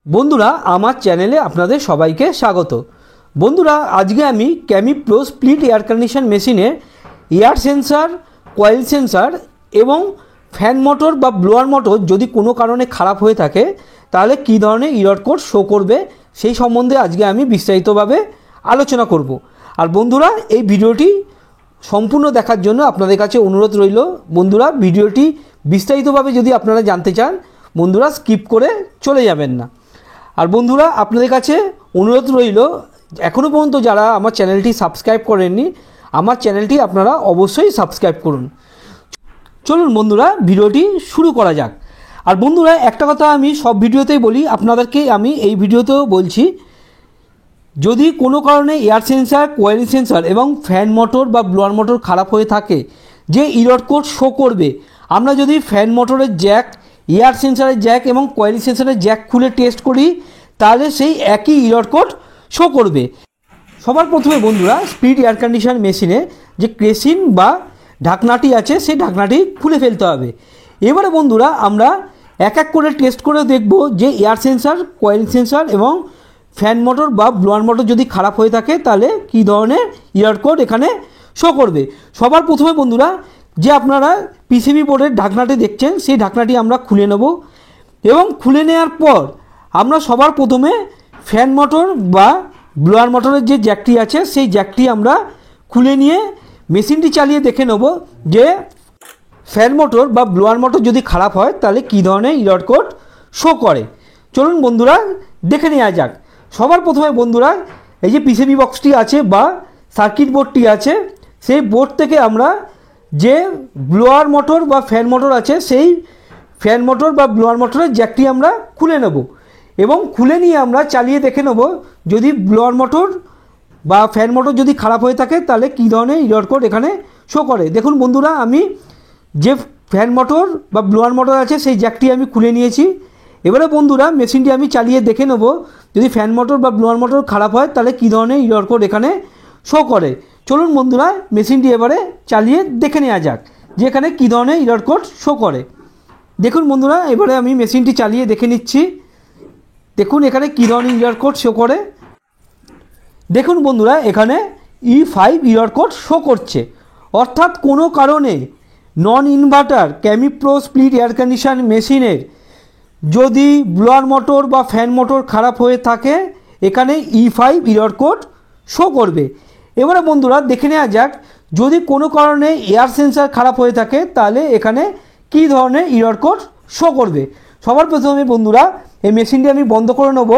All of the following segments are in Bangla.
বন্ধুরা আমার চ্যানেলে আপনাদের সবাইকে স্বাগত। বন্ধুরা আজকে আমি Kami pro split air condition মেশিনের এয়ার সেন্সার, কয়েল সেন্সার এবং ফ্যান মোটর বা ব্লোয়ার মোটর যদি কোনো কারণে খারাপ হয়ে থাকে তাহলে কী ধরনের এরর কোড শো করবে সেই সম্বন্ধে আজকে আমি বিস্তারিতভাবে আলোচনা করব। আর বন্ধুরা এই ভিডিওটি সম্পূর্ণ দেখার জন্য আপনাদের কাছে অনুরোধ রইল। বন্ধুরা ভিডিওটি বিস্তারিতভাবে যদি আপনারা জানতে চান বন্ধুরা স্কিপ করে চলে যাবেন না। আর বন্ধুরা আপনাদের কাছে অনুরোধ রইল, এখনও পর্যন্ত যারা আমার চ্যানেলটি সাবস্ক্রাইব করেননি আমার চ্যানেলটি আপনারা অবশ্যই সাবস্ক্রাইব করুন। চলুন বন্ধুরা ভিডিওটি শুরু করা যাক। আর বন্ধুরা একটা কথা আমি সব ভিডিওতেই বলি, আপনাদেরকে আমি এই ভিডিওতেও বলছি, যদি কোনো কারণে এয়ার সেন্সার, কয়েল সেন্সার এবং ফ্যান মোটর বা ব্লোয়ার মোটর খারাপ হয়ে থাকে যে এরর কোড শো করবে, আমরা যদি ফ্যান মোটরের জ্যাক, এয়ার সেন্সারের জ্যাক এবং কয়েল সেন্সারের জ্যাক খুলে টেস্ট করি তাহলে সেই একই এরর কোড শো করবে। সবার প্রথমে বন্ধুরা স্প্লিট এয়ার কন্ডিশন মেশিনে যে ক্রেসিন বা ঢাকনাটি আছে সেই ঢাকনাটি খুলে ফেলতে হবে। এবারে বন্ধুরা আমরা এক এক করে টেস্ট করে দেখব যে এয়ার সেন্সার, কয়েল সেন্সার এবং ফ্যান মোটর বা ব্লোয়ার মোটর যদি খারাপ হয়ে থাকে তাহলে কী ধরনের এরর কোড এখানে শো করবে। সবার প্রথমে বন্ধুরা যে আপনারা পিসিবি বোর্ডের ঢাকনাটি দেখছেন সেই ঢাকনাটি আমরা খুলে নেব এবং খুলে নেওয়ার পর আমরা সবার প্রথমে ফ্যান মোটর বা ব্লোয়ার মোটরের যে জ্যাকটি আছে সেই জ্যাকটি আমরা খুলে নিয়ে মেশিনটি চালিয়ে দেখে নেব যে ফ্যান মোটর বা ব্লোয়ার মোটর যদি খারাপ হয় তাহলে কী ধরনের এরর কোড শো করে। চলুন বন্ধুরা দেখে নেওয়া যাক। সবার প্রথমে বন্ধুরা এই যে পিসিবি বক্সটি আছে বা সার্কিট বোর্ডটি আছে সেই বোর্ড থেকে আমরা যে ব্লোয়ার মোটর বা ফ্যান মোটর আছে সেই ফ্যান মোটর বা ব্লোয়ার মোটরের জ্যাকটি আমরা খুলে নেব এবং খুলে নিয়ে আমরা চালিয়ে দেখে নেব যদি ব্লোয়ার মোটর বা ফ্যান মোটর যদি খারাপ হয়ে থাকে তাহলে কী ধরনের এরর কোড এখানে শো করে। দেখুন বন্ধুরা আমি যে ফ্যান মোটর বা ব্লোয়ার মোটর আছে সেই জ্যাকটি আমি খুলে নিয়েছি। এবারে বন্ধুরা মেশিনটি আমি চালিয়ে দেখে নেব যদি ফ্যান মোটর বা ব্লোয়ার মোটর খারাপ হয় তাহলে কী ধরনের এরর কোড এখানে শো করে। চলুন বন্ধুরা মেশিনটি এবারে চালিয়ে দেখে নেওয়া যাক যে এখানে কী ধরনের এরর কোড শো করে। দেখুন বন্ধুরা এবারে আমি মেশিনটি চালিয়ে দেখে নিচ্ছি, দেখুন এখানে কী ধরনের এরর কোড শো করে। দেখুন বন্ধুরা এখানে E5 এরর কোড শো করছে, অর্থাৎ কোনো কারণে নন inverter Kami pro split air condition মেশিনের যদি ব্লোয়ার মোটর বা ফ্যান মোটর খারাপ হয়ে থাকে এখানে E5 এরর কোড শো করবে। এবারে বন্ধুরা দেখে নেওয়া যাক যদি কোনো কারণে এয়ার সেন্সার খারাপ হয়ে থাকে তাহলে এখানে কী ধরনের এরর কোড শো করবে। সবার প্রথমে বন্ধুরা এই মেশিনটি আমি বন্ধ করে নেব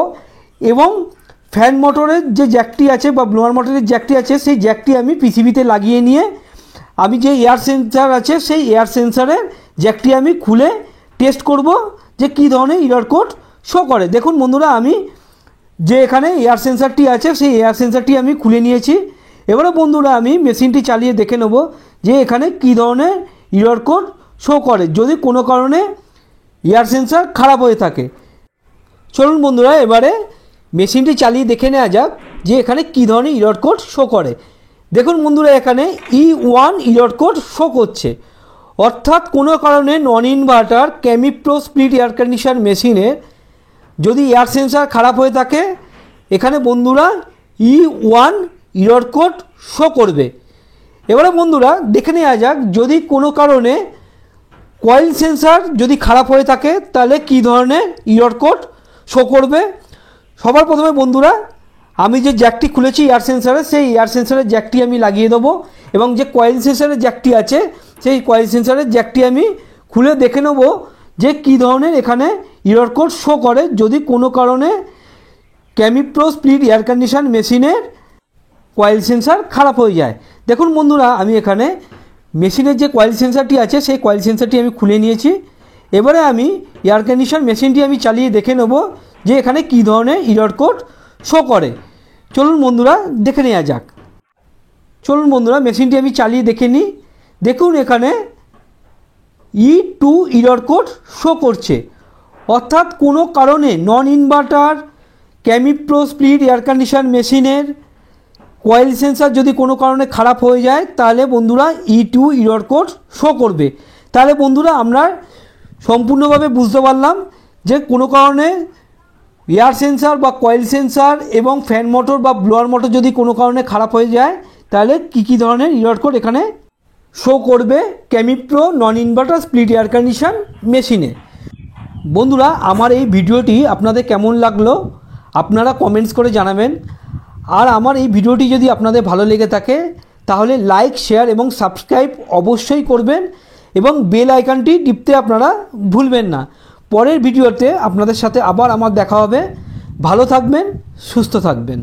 এবং ফ্যান মোটরের যে জ্যাকটি আছে বা ব্লোয়ার মোটরের জ্যাকটি আছে সেই জ্যাকটি আমি পিসিবিতে লাগিয়ে নিয়ে আমি যে এয়ার সেন্সার আছে সেই এয়ার সেন্সারের জ্যাকটি আমি খুলে টেস্ট করব যে কী ধরনের এরর কোড শো করে। দেখুন বন্ধুরা আমি যে এখানে এয়ার সেন্সারটি আছে সেই এয়ার সেন্সারটি আমি খুলে নিয়েছি। এবারে বন্ধুরা আমি মেশিনটি চালিয়ে দেখে নেব যে এখানে কী ধরনের এরর কোড শো করে যদি কোনো কারণে এয়ার সেন্সার খারাপ হয়ে থাকে। চলুন বন্ধুরা এবারে মেশিনটি চালিয়ে দেখে নেওয়া যাক যে এখানে কী ধরনের এরর কোড শো করে। দেখুন বন্ধুরা এখানে E1 এরর কোড শো করছে, অর্থাৎ কোনো কারণে নন inverter Kami pro split air condition মেশিনের যদি এয়ার সেন্সার খারাপ হয়ে থাকে এখানে বন্ধুরা E1 এরর কোড শো করবে। এবারে বন্ধুরা দেখে নেওয়া যাক যদি কোনো কারণে কয়েল সেন্সার যদি খারাপ হয়ে থাকে তাহলে কী ধরনের এরর কোড শো করবে। সবার প্রথমে বন্ধুরা আমি যে জ্যাকটি খুলেছি এয়ার সেন্সারে সেই এয়ার সেন্সারের জ্যাকটি আমি লাগিয়ে দেবো এবং যে কয়েল সেন্সারের জ্যাকটি আছে সেই কয়েল সেন্সারের জ্যাকটি আমি খুলে দেখে নেব যে কী ধরনের এখানে এরর কোড শো করে যদি কোনো কারণে Kami pro split air condition মেশিনের কয়েল সেন্সার খারাপ হয়ে যায়। দেখুন বন্ধুরা আমি এখানে মেশিনের যে কয়েল সেন্সারটি আছে সেই কয়েল সেন্সারটি আমি খুলে নিয়েছি। এবারে আমি এয়ার কন্ডিশন মেশিনটি আমি চালিয়ে দেখে নেব যে এখানে কী ধরনের এরর কোড শো করে। চলুন বন্ধুরা দেখে নেওয়া যাক। চলুন বন্ধুরা মেশিনটি আমি চালিয়ে দেখে নিই। দেখুন এখানে E2 এরর কোড শো করছে, অর্থাৎ কোনো কারণে নন inverter Kami pro split air condition মেশিনের কয়েল সেন্সার যদি কোনো কারণে খারাপ হয়ে যায় তাহলে বন্ধুরা E2 এরর কোড শো করবে। তাহলে বন্ধুরা আমরা সম্পূর্ণভাবে বুঝতে পারলাম যে কোনো কারণে এয়ার সেন্সার বা কয়েল সেন্সার এবং ফ্যান মোটর বা ব্লোয়ার মোটর যদি কোনো কারণে খারাপ হয়ে যায় তাহলে কী ধরনের এরর কোড এখানে শো করবে ক্যামিপ্রো non inverter split air condition মেশিনে। বন্ধুরা, আমার এই ভিডিওটি আপনাদের কেমন লাগলো আপনারা কমেন্টস করে জানাবেন। আর আমার এই ভিডিওটি যদি আপনাদের ভালো লেগে থাকে তাহলে লাইক, শেয়ার এবং সাবস্ক্রাইব অবশ্যই করবেন এবং বেল আইকনটি টিপতে আপনারা ভুলবেন না। পরের ভিডিওতে আপনাদের সাথে আবার আমার দেখা হবে। ভালো থাকবেন, সুস্থ থাকবেন।